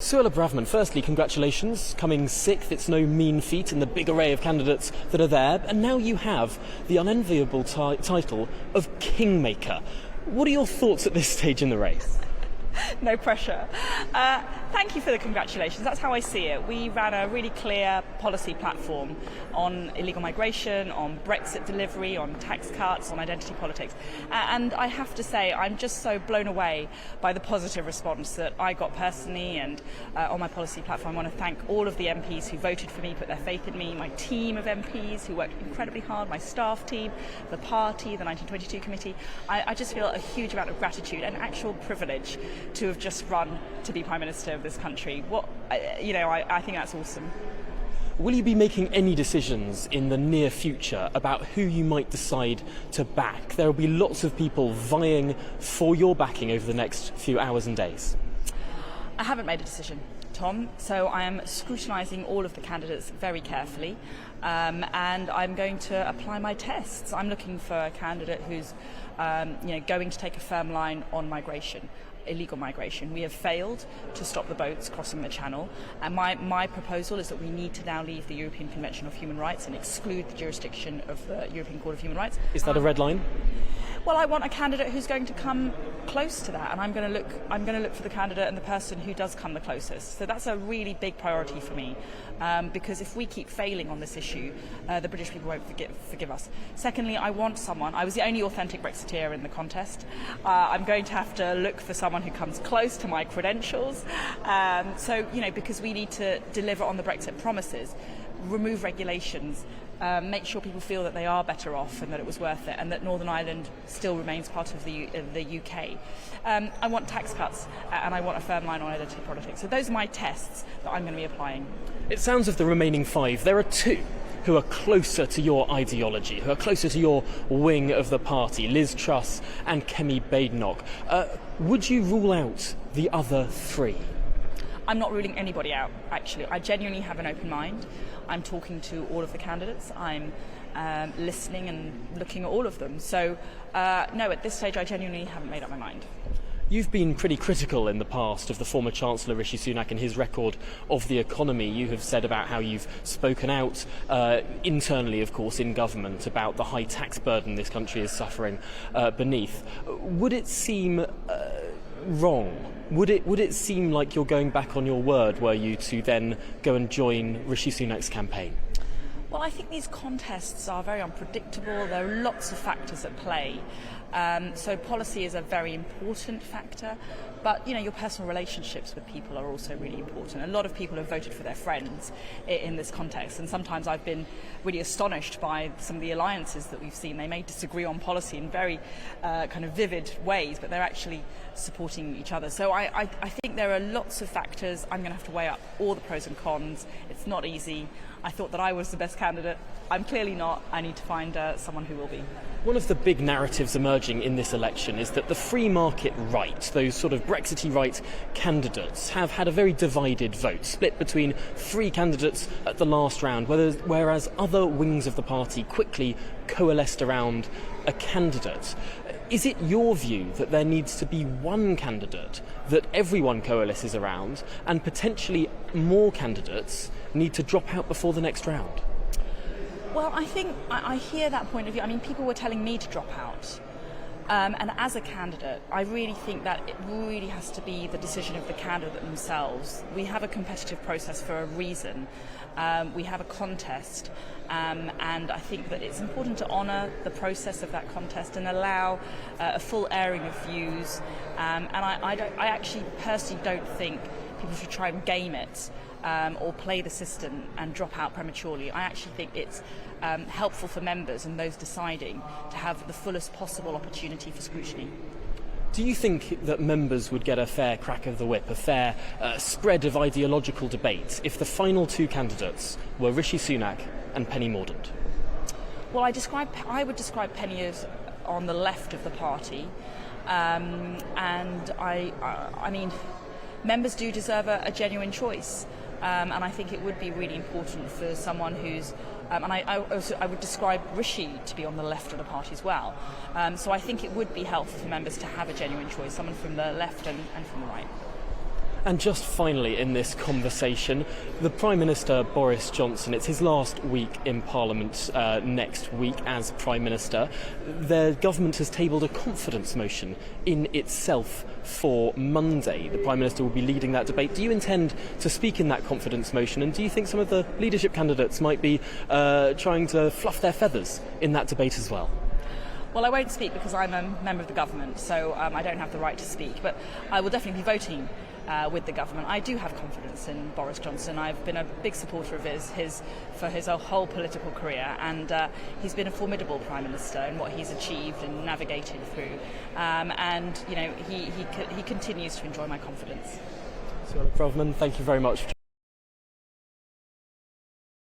Suella Braverman, firstly, congratulations. Coming 6th, it's no mean feat in the big array of candidates that are there. And now you have the unenviable title of Kingmaker. What are your thoughts at this stage in the race? No pressure. Thank you for the congratulations. That's how I see it. We ran a really clear policy platform on illegal migration, on Brexit delivery, on tax cuts, on identity politics. And I have to say, I'm just so blown away by the positive response that I got personally and on my policy platform. I want to thank all of the MPs who voted for me, put their faith in me, my team of MPs who worked incredibly hard, my staff team, the party, the 1922 committee. I just feel a huge amount of gratitude and actual privilege to have just run to be Prime Minister of this country. I think that's awesome. Will you be making any decisions in the near future about who you might decide to back? There will be lots of people vying for your backing over the next few hours and days. I haven't made a decision, Tom, so I am scrutinising all of the candidates very carefully, and I'm going to apply my tests. I'm looking for a candidate who's going to take a firm line on migration, illegal migration. We have failed to stop the boats crossing the Channel, and my proposal is that we need to now leave the European Convention of Human Rights and exclude the jurisdiction of the European Court of Human Rights. Is that a red line? Well, I want a candidate who's going to come close to that, and I'm going to look for the candidate and the person who does come the closest. So that's a really big priority for me, because if we keep failing on this issue, the British people won't forgive us. Secondly, I want someone. I was the only authentic Brexiteer in the contest. I'm going to have to look for someone who comes close to my credentials. Because we need to deliver on the Brexit promises, remove regulations, make sure people feel that they are better off and that it was worth it, and that Northern Ireland still remains part of the UK. I want tax cuts, and I want a firm line on identity politics. So those are my tests that I'm going to be applying. It sounds of the remaining 5, there are 2 who are closer to your ideology, who are closer to your wing of the party, Liz Truss and Kemi Badenoch. Would you rule out the other 3? I'm not ruling anybody out, actually. I genuinely have an open mind. I'm talking to all of the candidates. I'm listening and looking at all of them. So, no, at this stage, I genuinely haven't made up my mind. You've been pretty critical in the past of the former Chancellor Rishi Sunak and his record of the economy. You have said about how you've spoken out internally, of course, in government about the high tax burden this country is suffering beneath. Would it seem wrong? Would it seem like you're going back on your word were you to then go and join Rishi Sunak's campaign? Well, I think these contests are very unpredictable. There are lots of factors at play. So policy is a very important factor, but your personal relationships with people are also really important. A lot of people have voted for their friends in this context, and sometimes I've been really astonished by some of the alliances that we've seen. They may disagree on policy in very kind of vivid ways, but they're actually supporting each other. So I think there are lots of factors. I'm going to have to weigh up all the pros and cons. It's not easy. I thought that I was the best candidate. I'm clearly not. I need to find someone who will be. One of the big narratives emerging in this election is that the free market right, those sort of Brexity right candidates, have had a very divided vote, split between 3 candidates at the last round, whereas other wings of the party quickly coalesced around a candidate. Is it your view that there needs to be one candidate that everyone coalesces around, and potentially more candidates need to drop out before the next round? Well, I think I hear that point of view. I mean, people were telling me to drop out. And as a candidate, I really think that it really has to be the decision of the candidate themselves. We have a competitive process for a reason. We have a contest. And I think that it's important to honour the process of that contest and allow a full airing of views. And I actually personally don't think people should try and game it or play the system and drop out prematurely. I actually think it's helpful for members and those deciding to have the fullest possible opportunity for scrutiny. Do you think that members would get a fair crack of the whip, a fair spread of ideological debate, if the final 2 candidates were Rishi Sunak and Penny Mordaunt? Well, I would describe Penny as on the left of the party, and I mean, members do deserve a genuine choice. And I think it would be really important for someone who's, and I would describe Rishi to be on the left of the party as well. So I think it would be helpful for members to have a genuine choice, someone from the left and from the right. And just finally in this conversation, the Prime Minister Boris Johnson, it's his last week in Parliament next week as Prime Minister. The government has tabled a confidence motion in itself for Monday. The Prime Minister will be leading that debate. Do you intend to speak in that confidence motion, and do you think some of the leadership candidates might be trying to fluff their feathers in that debate as well? Well, I won't speak because I'm a member of the government, so I don't have the right to speak, but I will definitely be voting with the government. I do have confidence in Boris Johnson. I've been a big supporter of his for his whole political career, and he's been a formidable Prime Minister in what he's achieved and navigated through. And you know, he continues to enjoy my confidence. Suella Braverman, thank you very much.